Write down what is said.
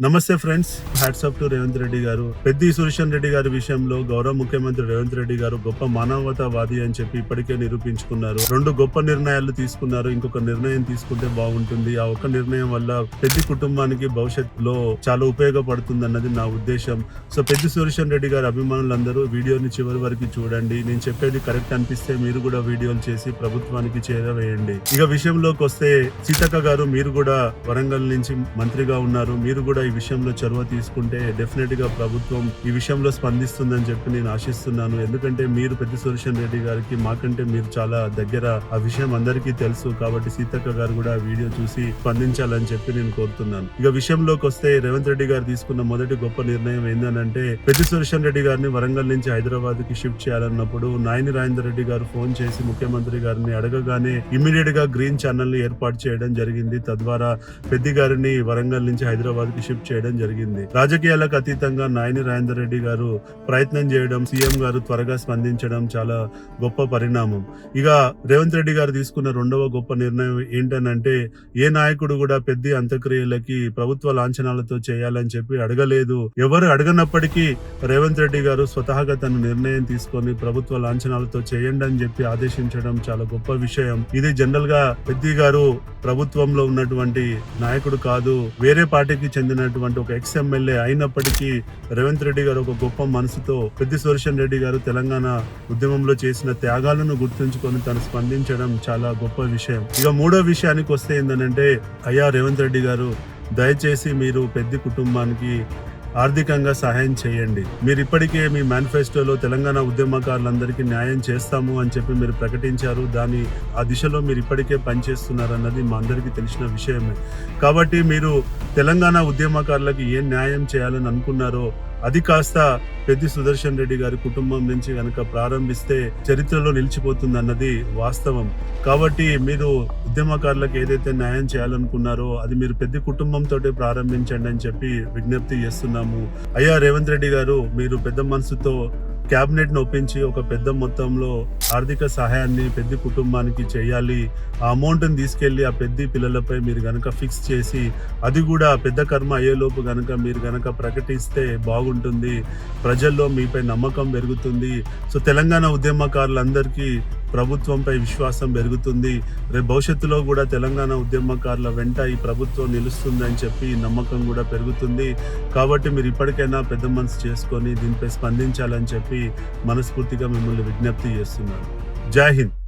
నమస్తే friends, hats off to Revanth Reddy గారు. పెద్ది సురేషన్ రెడ్డి గారి విషయంలో గౌరవ ముఖ్యమంత్రి రేవంత్ రెడ్డి గారు గొప్ప మానవతావాది అని చెప్పి ఇప్పటికే నిరూపించుకున్నారు. రెండు గొప్ప నిర్ణయాలు తీసుకున్నారు. ఇంకొక నిర్ణయం తీసుకుంటే బాగుంటుంది. ఆ ఒక్క నిర్ణయం వల్ల పెద్ది కుటుంబానికి భవిష్యత్తులో చాలా ఉపయోగపడుతుంది అన్నది నా ఉద్దేశం. సో పెద్ది సురేషన్ రెడ్డి గారి అభిమానులందరూ వీడియోని చివరి వరకు చూడండి. నేను చెప్పేది కరెక్ట్ అనిపిస్తే మీరు కూడా వీడియోలు చేసి ప్రభుత్వానికి చేరవేయండి. ఇక విషయంలోకి వస్తే, సీతక్క గారు మీరు కూడా వరంగల్ నుంచి మంత్రిగా ఉన్నారు. మీరు కూడా ఈ విషయంలో చొరవ తీసుకుంటే డెఫినెట్ గా ప్రభుత్వం ఈ విషయంలో స్పందిస్తుందని చెప్పి నేను ఆశిస్తున్నాను. ఎందుకంటే మీరు పెద్ది సురేషన్ రెడ్డి గారికి మాకంటే మీరు చాలా దగ్గర, ఆ విషయం అందరికీ తెలుసు. కాబట్టి సీతక్క గారు కూడా ఆ వీడియో చూసి స్పందించాలని చెప్పి నేను కోరుతున్నాను. ఇక విషయంలోకి వస్తే, రేవంత్ రెడ్డి గారు తీసుకున్న మొదటి గొప్ప నిర్ణయం ఏంటంటే, పెద్ది సురేషన్ రెడ్డి గారిని వరంగల్ నుంచి హైదరాబాద్ కి షిఫ్ట్ చేయాలన్నప్పుడు నాయని రాజేందర్ రెడ్డి గారు ఫోన్ చేసి ముఖ్యమంత్రి గారిని అడగగానే ఇమీడియట్ గా గ్రీన్ ఛానల్ ని ఏర్పాటు చేయడం జరిగింది. తద్వారా పెద్ది గారిని వరంగల్ నుంచి హైదరాబాద్ కి షిఫ్ట్ చేయడం జరిగింది. రాజకీయాలకు అతీతంగా నాయని రాజేందర్ రెడ్డి గారు ప్రయత్నం చేయడం, సీఎం గారు త్వరగా స్పందించడం చాలా గొప్ప పరిణామం. ఇక రేవంత్ రెడ్డి గారు తీసుకున్న రెండవ గొప్ప నిర్ణయం ఏంటనంటే, ఏ నాయకుడు కూడా పెద్ది అంత్యక్రియలకి ప్రభుత్వ లాంఛనాలతో చేయాలని చెప్పి అడగలేదు. ఎవరు అడగనప్పటికీ రేవంత్ రెడ్డి గారు స్వతహాగా తన నిర్ణయం తీసుకొని ప్రభుత్వ లాంఛనాలతో చేయండి అని చెప్పి ఆదేశించడం చాలా గొప్ప విషయం. ఇది జనరల్ గా పెద్ది గారు ప్రభుత్వంలో ఉన్నటువంటి నాయకుడు కాదు, వేరే పార్టీకి చెందినటువంటి ఒక ఎక్స్ ఎమ్మెల్యే అయినప్పటికీ రేవంత్ రెడ్డి గారు ఒక గొప్ప మనసుతో పెద్ది సురేషన్ రెడ్డి గారు తెలంగాణ ఉద్యమంలో చేసిన త్యాగాలను గుర్తుంచుకొని తను స్పందించడం చాలా గొప్ప విషయం. ఇక మూడో విషయానికి వస్తే ఏంటంటే, అయ్యా రేవంత్ రెడ్డి గారు, దయచేసి మీరు పెద్ది కుటుంబానికి ఆర్థికంగా సహాయం చేయండి. మీరు ఇప్పటికే మీ మేనిఫెస్టోలో తెలంగాణ ఉద్యమకారులందరికీ న్యాయం చేస్తాము అని చెప్పి మీరు ప్రకటించారు. ఆ దిశలో మీరు ఇప్పటికే పనిచేస్తున్నారు అన్నది మా అందరికీ తెలిసిన విషయమే. కాబట్టి మీరు తెలంగాణ ఉద్యమకారులకు ఏం న్యాయం చేయాలని అనుకున్నారో అది కాస్త పెద్ది సుదర్శన్ రెడ్డి గారి కుటుంబం నుంచి కనుక ప్రారంభిస్తే చరిత్రలో నిలిచిపోతుంది అన్నది వాస్తవం. కాబట్టి మీరు ఉద్యమకారులకు ఏదైతే న్యాయం చేయాలనుకున్నారో అది మీరు పెద్ది కుటుంబంతో ప్రారంభించండి అని చెప్పి విజ్ఞప్తి చేస్తున్నాము. అయ్యా రేవంత్ రెడ్డి గారు, మీరు పెద్ద మనసుతో క్యాబినెట్ ను ఒప్పించి ఒక పెద్ద మొత్తంలో ఆర్థిక సహాయాన్ని పెద్ది కుటుంబానికి చేయాలి. ఆ అమౌంట్ ని తీసుకెళ్లి ఆ పెద్ది పిల్లలపై మీరు గనక ఫిక్స్ చేసి, అది కూడా పెద్ద కర్మ అయ్యేలోపు గనక మీరు గనక ప్రకటిస్తే బాగుంటుంది. ప్రజల్లో మీపై నమ్మకం పెరుగుతుంది. సో తెలంగాణ ఉద్యమకారులందరికీ ప్రభుత్వంపై విశ్వాసం పెరుగుతుంది. రేపు భవిష్యత్తులో కూడా తెలంగాణ ఉద్యమకారుల వెంట ఈ ప్రభుత్వం నిలుస్తుంది అని చెప్పి నమ్మకం కూడా పెరుగుతుంది. కాబట్టి మీరు ఇప్పటికైనా పెద్ద మనసు చేసుకొని దీనిపై స్పందించాలని చెప్పి మనస్ఫూర్తిగా మిమ్మల్ని విజ్ఞప్తి చేస్తున్నాను. జై హింద్.